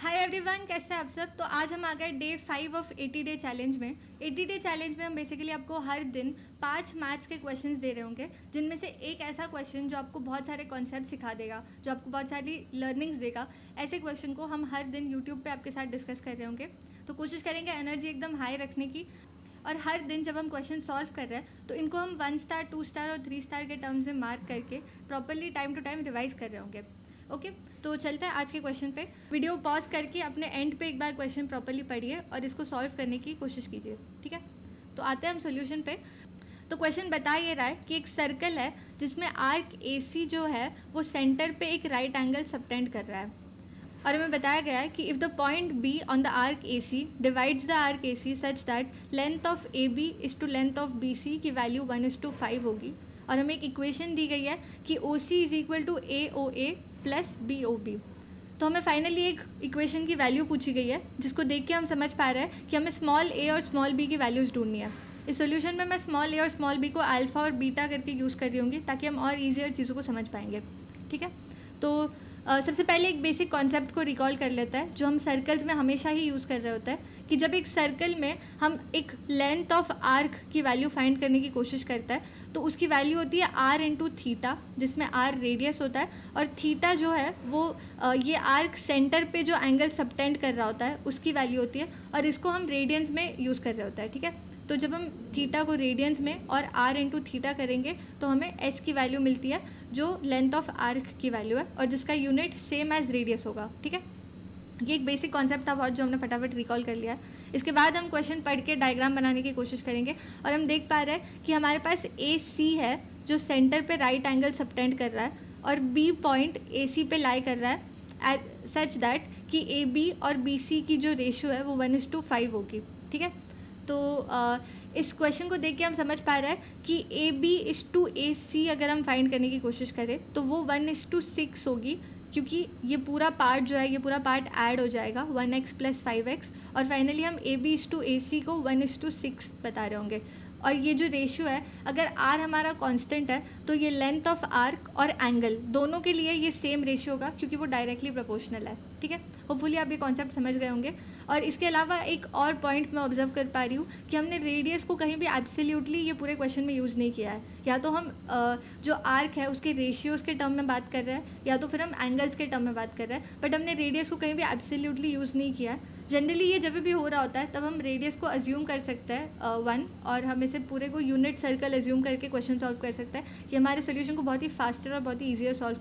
Hi everyone, कैसे हैं आप सब। तो आज हम आ गए डे 5 ऑफ 80 डे चैलेंज में। 80 डे चैलेंज में हम बेसिकली आपको हर दिन 5 मैथ्स के क्वेश्चंस दे रहे होंगे, जिनमें से एक ऐसा क्वेश्चन जो आपको बहुत सारे कॉन्सेप्ट सिखा देगा, जो आपको बहुत सारी लर्निंग्स देगा। ऐसे क्वेश्चन को हम हर दिन यूट्यूब पे आपके साथ डिस्कस कर रहे होंगे। तो कोशिश करेंगे एनर्जी एकदम हाई रखने की, और हर दिन जब हम क्वेश्चन सॉल्व कर रहे हैं तो इनको हम 1 स्टार 2 स्टार और 3 स्टार के टर्म्स में मार्क करके properly time to time revise कर रहे होंगे। ओके, तो चलता है आज के क्वेश्चन पे। वीडियो पॉज करके अपने एंड पे एक बार क्वेश्चन प्रॉपरली पढ़िए और इसको सॉल्व करने की कोशिश कीजिए, ठीक है। तो आते हैं हम सोल्यूशन पे। तो क्वेश्चन बता ये रहा है कि एक सर्कल है जिसमें आर्क AC जो है वो सेंटर पे एक राइट एंगल सबटेंड कर रहा है, और हमें बताया गया है कि if the point B on the arc AC divides the arc AC such that length of AB is to length of BC की वैल्यू 1:5 होगी। और हमें एक इक्वेशन दी गई है कि OC is equal to AOA plus BOB। तो हमें फाइनली एक इक्वेशन की वैल्यू पूछी गई है, जिसको देख के हम समझ पा रहे हैं कि हमें स्मॉल a और स्मॉल b की वैल्यूज़ ढूंढनी है। इस सॉल्यूशन में मैं स्मॉल a और स्मॉल b को अल्फ़ा और बीटा करके यूज़ कर रही होंगी, ताकि हम और ईजियर चीज़ों को समझ पाएंगे, ठीक है। तो सबसे पहले एक बेसिक कॉन्सेप्ट को रिकॉल कर लेता है, जो हम सर्कल्स में हमेशा ही यूज़ कर रहे होते हैं, कि जब एक सर्कल में हम एक लेंथ ऑफ आर्क की वैल्यू फाइंड करने की कोशिश करता है तो उसकी वैल्यू होती है r इंटू थीटा, जिसमें r रेडियस होता है और थीटा जो है वो ये आर्क सेंटर पे जो एंगल सबटेंड कर रहा होता है उसकी वैल्यू होती है, और इसको हम रेडियंस में यूज़ कर रहे होता है, ठीक है। तो जब हम थीटा को रेडियंस में और r इंटू थीटा करेंगे तो हमें s की वैल्यू मिलती है, जो लेंथ ऑफ आर्क की वैल्यू है, और जिसका यूनिट सेम एज रेडियस होगा, ठीक है। ये एक बेसिक कॉन्सेप्ट था बहुत, जो हमने फटाफट रिकॉल कर लिया है। इसके बाद हम क्वेश्चन पढ़ के डायग्राम बनाने की कोशिश करेंगे, और हम देख पा रहे हैं कि हमारे पास AC है जो सेंटर पे राइट एंगल सबटेंड कर रहा है, और B पॉइंट AC पे लाई कर रहा है सच दैट कि AB और BC की जो रेशियो है वो 1:5 होगी, ठीक है। तो इस क्वेश्चन को देख के हम समझ पा रहे हैं कि AB/AC अगर हम फाइंड करने की कोशिश करें तो वो 1:6 होगी, क्योंकि ये पूरा पार्ट जो है, ये पूरा पार्ट ऐड हो जाएगा 1x + 5x, और फाइनली हम AB/AC को 1:6 बता रहे होंगे। और ये जो रेशियो है, अगर r हमारा कांस्टेंट है तो ये लेंथ ऑफ आर्क और एंगल दोनों के लिए ये सेम रेशियो होगा, क्योंकि वो डायरेक्टली प्रोपोर्शनल है, ठीक है। होपफुली आप ये कॉन्सेप्ट समझ गए होंगे। और इसके अलावा एक और पॉइंट मैं ऑब्जर्व कर पा रही हूँ कि हमने रेडियस को कहीं भी एब्सोल्युटली ये पूरे क्वेश्चन में यूज़ नहीं किया है। या तो हम जो आर्क है उसके रेशियोज़ के टर्म में बात कर रहे हैं, या तो फिर हम एंगल्स के टर्म में बात कर रहे हैं, बट हमने रेडियस को कहीं भी एब्सोल्युटली यूज़ नहीं किया है। जनरली ये जब भी हो रहा होता है तब हम रेडियस को अज्यूम कर सकते हैं 1, और हम इसे पूरे को यूनिट सर्कल अज्यूम करके क्वेश्चन सॉल्व कर सकते हैं। ये हमारे सोल्यूशन को बहुत ही फास्टर और बहुत ही ईजियर सॉल्व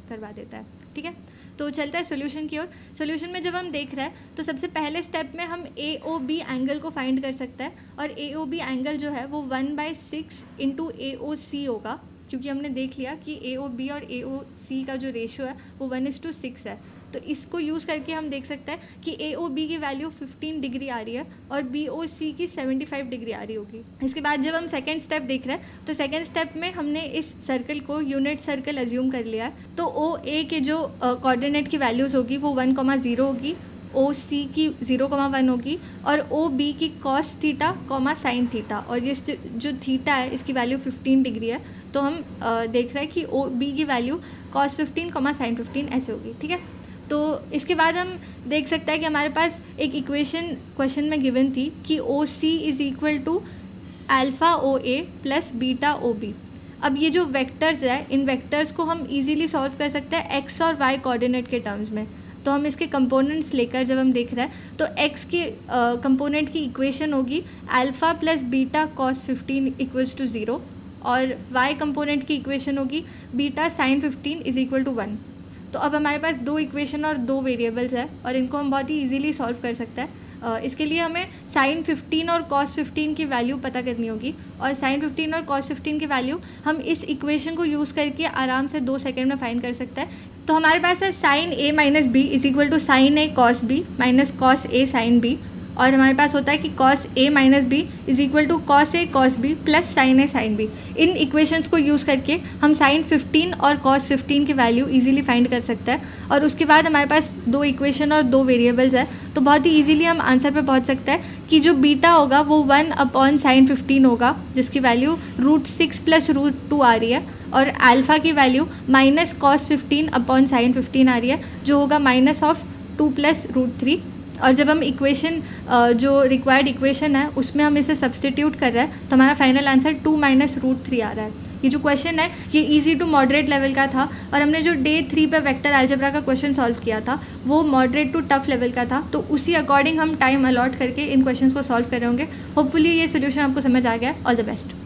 करवा देता है, ठीक है। तो चलता है सोल्यूशन की ओर। सोल्यूशन में जब हम देख रहे हैं तो सबसे पहले स्टेप में हम AOB एंगल को फाइंड कर सकते हैं, और AOB एंगल जो है वो 1/6 इंटू AOC होगा, क्योंकि हमने देख लिया कि AOB और AOC का जो रेशियो है वो 1:6 है। तो इसको यूज़ करके हम देख सकते हैं कि AOB की वैल्यू 15 डिग्री आ रही है और BOC की 75 डिग्री आ रही होगी। इसके बाद जब हम सेकेंड स्टेप देख रहे हैं तो सेकेंड स्टेप में हमने इस सर्कल को यूनिट सर्कल अज्यूम कर लिया है। तो OA के जो कोऑर्डिनेट की वैल्यूज़ होगी वो 1,0 होगी, OC की 0,1 होगी, और OB की cos थीटा, sin थीटा, और ये जो थीटा है इसकी वैल्यू 15 डिग्री है। तो हम देख रहे हैं कि OB की वैल्यू cos 15, sin 15 ऐसे होगी, ठीक है। तो इसके बाद हम देख सकते हैं कि हमारे पास एक इक्वेशन क्वेश्चन में गिवन थी कि OC is equal to αOA plus βOB। अब ये जो वेक्टर्स है, इन वेक्टर्स को हम इजीली सॉल्व कर सकते हैं x और y कोऑर्डिनेट के टर्म्स में। तो हम इसके कंपोनेंट्स लेकर जब हम देख रहे हैं तो x के कंपोनेंट की इक्वेशन होगी α प्लस बीटा cos 15 = 0, और y कंपोनेंट की इक्वेशन होगी बीटा sin 15 = 1। तो अब हमारे पास 2 इक्वेशन और 2 वेरिएबल्स है, और इनको हम बहुत ही इजीली सॉल्व कर सकते हैं। इसके लिए हमें sin 15 और cos 15 की वैल्यू पता करनी होगी, और sin 15 और cos 15 की वैल्यू हम इस इक्वेशन को यूज़ करके आराम से 2 सेकेंड में फाइंड कर सकते हैं। तो हमारे पास है sin A - B = sin A cos B minus cos A sin B, और हमारे पास होता है कि cos A - B = cos A cos B plus sin A sin B। In equations को यूज़ करके हम sin 15 और cos 15 की वैल्यू इजीली फाइंड कर सकते हैं, और उसके बाद हमारे पास 2 इक्वेशन और 2 वेरिएबल्स है, तो बहुत ही इजीली हम आंसर पे पहुंच सकते हैं कि जो बीटा होगा वो 1/sin 15 होगा, जिसकी वैल्यू √6 + √2 आ रही है, और अल्फ़ा की वैल्यू -cos 15/sin 15 आ रही है, जो होगा 2+√3, और जब हम इक्वेशन जो रिक्वायर्ड इक्वेशन है उसमें हम इसे सब्सटीट्यूट कर रहे हैं तो हमारा फाइनल आंसर 2 - √3 आ रहा है। ये जो क्वेश्चन है ये इजी टू मॉडरेट लेवल का था, और हमने जो डे 3 पे वेक्टर अलजेब्रा का क्वेश्चन सॉल्व किया था वो मॉडरेट टू टफ लेवल का था, तो उसी अकॉर्डिंग हम टाइम अलॉट करके इन क्वेश्चंस को सॉल्व कर रहे होंगे। होपफुली ये सोल्यूशन आपको समझ आ गया। All the best.